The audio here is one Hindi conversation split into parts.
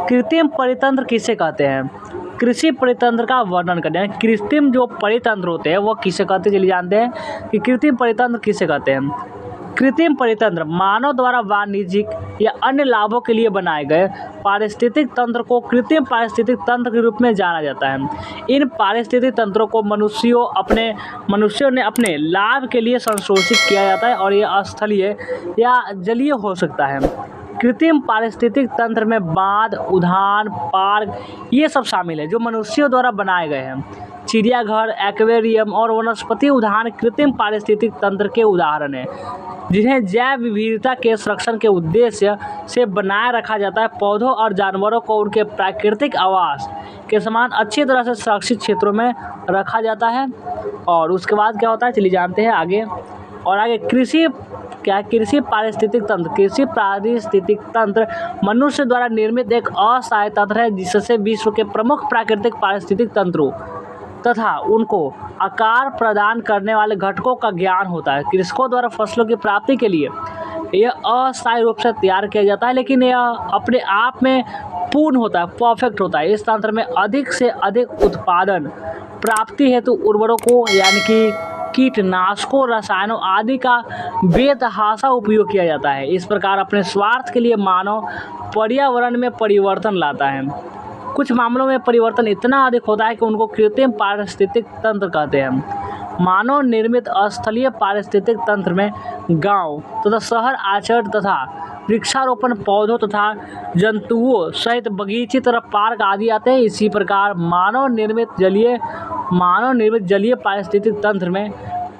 कृत्रिम परितंत्र किसे कहते हैं? कृषि परितंत्र का वर्णन करें। कृत्रिम जो परितंत्र होते हैं वो किसे कहते हैं, चलिए जानते हैं कि कृत्रिम परितंत्र किसे कहते हैं। कृत्रिम परितंत्र मानव द्वारा वाणिज्यिक या अन्य लाभों के लिए बनाए गए पारिस्थितिक तंत्र को कृत्रिम पारिस्थितिक तंत्र के रूप में जाना जाता है। इन पारिस्थितिक तंत्रों को मनुष्यों ने अपने लाभ के लिए संशोधित किया जाता है और ये स्थलीय या जलीय हो सकता है। कृत्रिम पारिस्थितिक तंत्र में बांध, उद्यान, पार्क ये सब शामिल है जो मनुष्यों द्वारा बनाए गए हैं। चिड़ियाघर, एक्वेरियम और वनस्पति उद्यान कृत्रिम पारिस्थितिक तंत्र के उदाहरण हैं, जिन्हें जैव विविधता के संरक्षण के उद्देश्य से बनाए रखा जाता है। पौधों और जानवरों को उनके प्राकृतिक आवास के समान अच्छी तरह से सुरक्षित क्षेत्रों में रखा जाता है। और उसके बाद क्या होता है, चलिए जानते हैं आगे। और आगे कृषि पारिस्थितिक तंत्र। कृषि पारिस्थितिक तंत्र मनुष्य द्वारा निर्मित एक असहाय तंत्र है जिससे विश्व के प्रमुख प्राकृतिक पारिस्थितिक तंत्रों तथा उनको आकार प्रदान करने वाले घटकों का ज्ञान होता है। कृषकों द्वारा फसलों की प्राप्ति के लिए यह अस्थायी रूप से तैयार किया जाता है, लेकिन यह अपने आप में पूर्ण होता है, परफेक्ट होता है। इस तंत्र में अधिक से अधिक उत्पादन प्राप्ति हेतु उर्वरकों यानी कि कीटनाशकों, रसायनों आदि का बेतहाशा उपयोग किया जाता है। इस प्रकार अपने स्वार्थ के लिए मानव पर्यावरण में परिवर्तन लाता है। कुछ मामलों में परिवर्तन इतना अधिक होता है कि उनको कृत्रिम पारिस्थितिक तंत्र कहते हैं। मानव निर्मित स्थलीय पारिस्थितिक तंत्र में गांव तथा शहर आचरण तथा वृक्षारोपण, पौधों तथा जंतुओं सहित बगीचे तरफ पार्क आदि आते हैं। इसी प्रकार मानव निर्मित जलीय पारिस्थितिक तंत्र में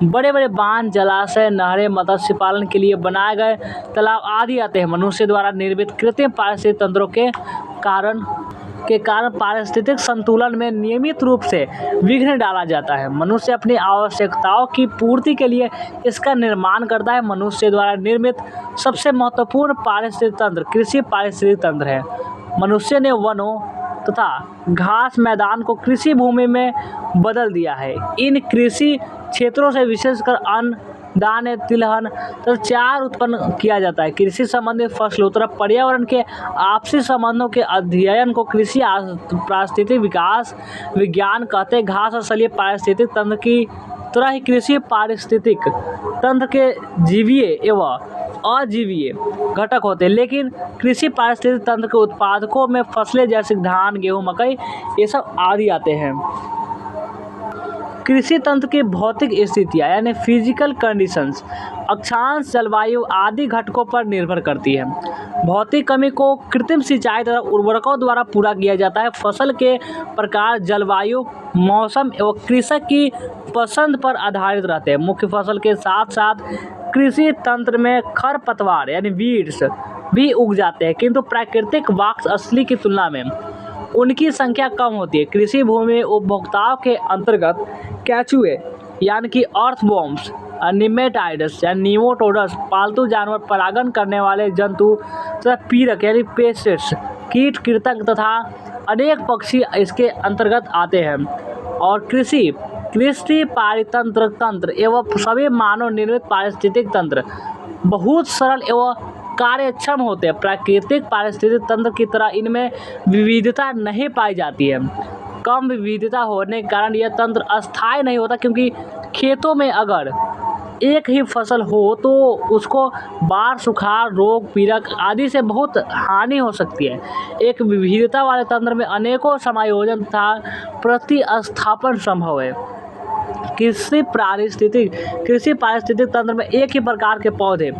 बड़े बड़े बांध, जलाशय, नहरें, मत्स्य पालन के लिए बनाए गए तालाब आदि आते हैं। मनुष्य द्वारा निर्मित कृत्रिम पारिस्थितिक तंत्रों के कारण पारिस्थितिक संतुलन में नियमित रूप से विघ्न डाला जाता है। मनुष्य अपनी आवश्यकताओं की पूर्ति के लिए इसका निर्माण करता है। मनुष्य द्वारा निर्मित सबसे महत्वपूर्ण पारिस्थितिक तंत्र कृषि पारिस्थितिक तंत्र है। मनुष्य ने वनों तथा घास मैदान को कृषि भूमि में बदल दिया है। इन कृषि क्षेत्रों से विशेषकर अन्न, दाने, तिलहन तथा चारा उत्पन्न किया जाता है। कृषि संबंधित फसलों तथा पर्यावरण के आपसी संबंधों के अध्ययन को कृषि पारिस्थितिक विकास विज्ञान कहते हैं। घास और स्थलीय पारिस्थितिक तंत्र की तरह ही कृषि पारिस्थितिक तंत्र के जीवीय एवं अजीवीय घटक होते हैं, लेकिन कृषि पारिस्थितिक तंत्र के उत्पादकों में फसलें जैसे धान, गेहूँ, मकई ये सब आदि आते हैं। कृषि तंत्र की भौतिक स्थितियाँ यानी फिजिकल कंडीशंस अक्षांश, जलवायु आदि घटकों पर निर्भर करती है। भौतिक कमी को कृत्रिम सिंचाई तथा उर्वरकों द्वारा पूरा किया जाता है। फसल के प्रकार, जलवायु, मौसम एवं कृषक की पसंद पर आधारित रहते हैं। मुख्य फसल के साथ साथ कृषि तंत्र में खरपतवार यानी वीड्स भी उग जाते हैं, किंतु प्राकृतिक वाक्स असली की तुलना में उनकी संख्या कम होती है। कृषि भूमि उपभोक्ताओं के अंतर्गत केंचुए यानी कि अर्थवॉर्म्स, निमेटाइड्स या निमोटोड्स, पालतू जानवर, परागण करने वाले जंतु तथा पीड़क यानी पेस्ट्स, कीट, कृंतक तथा अनेक पक्षी इसके अंतर्गत आते हैं। और कृषि पारितंत्र तंत्र एवं सभी मानव निर्मित पारिस्थितिक तंत्र बहुत सरल एवं कार्यक्षम होते हैं। प्राकृतिक पारिस्थितिक तंत्र की तरह इनमें विविधता नहीं पाई जाती है। कम विविधता होने के कारण यह तंत्र अस्थायी नहीं होता, क्योंकि खेतों में अगर एक ही फसल हो तो उसको बाढ़, सुखाड़, रोग, पीड़क आदि से बहुत हानि हो सकती है। एक विविधता वाले तंत्र में अनेकों समायोजन तथा प्रतिस्थापन संभव है। कृषि पारिस्थितिक तंत्र में एक ही प्रकार के पौधे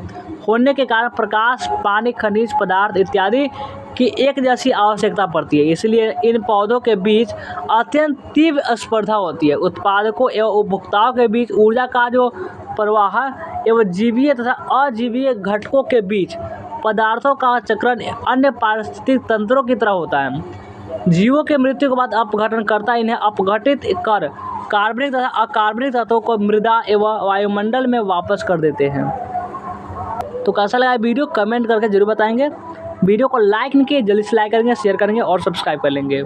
होने के कारण प्रकाश, पानी, खनिज पदार्थ इत्यादि की एक जैसी आवश्यकता पड़ती है। इसलिए इन पौधों के बीच अत्यंत तीव्र स्पर्धा होती है। उत्पादकों एवं उपभोक्ताओं के बीच ऊर्जा का जो प्रवाह एवं जीवीय तथा अजीवीय घटकों के बीच पदार्थों का चक्रण अन्य पारिस्थितिक तंत्रों की तरह होता है। जीवों के मृत्यु के बाद अपघटन करता इन्हें अपघटित कर कार्बनिक तथा अकार्बनिक तत्वों को मृदा एवं वायुमंडल में वापस कर देते हैं। तो कैसा लगा वीडियो कमेंट करके जरूर बताएंगे। वीडियो को लाइक नहीं किए, जल्दी से लाइक करेंगे, शेयर करेंगे और सब्सक्राइब कर लेंगे।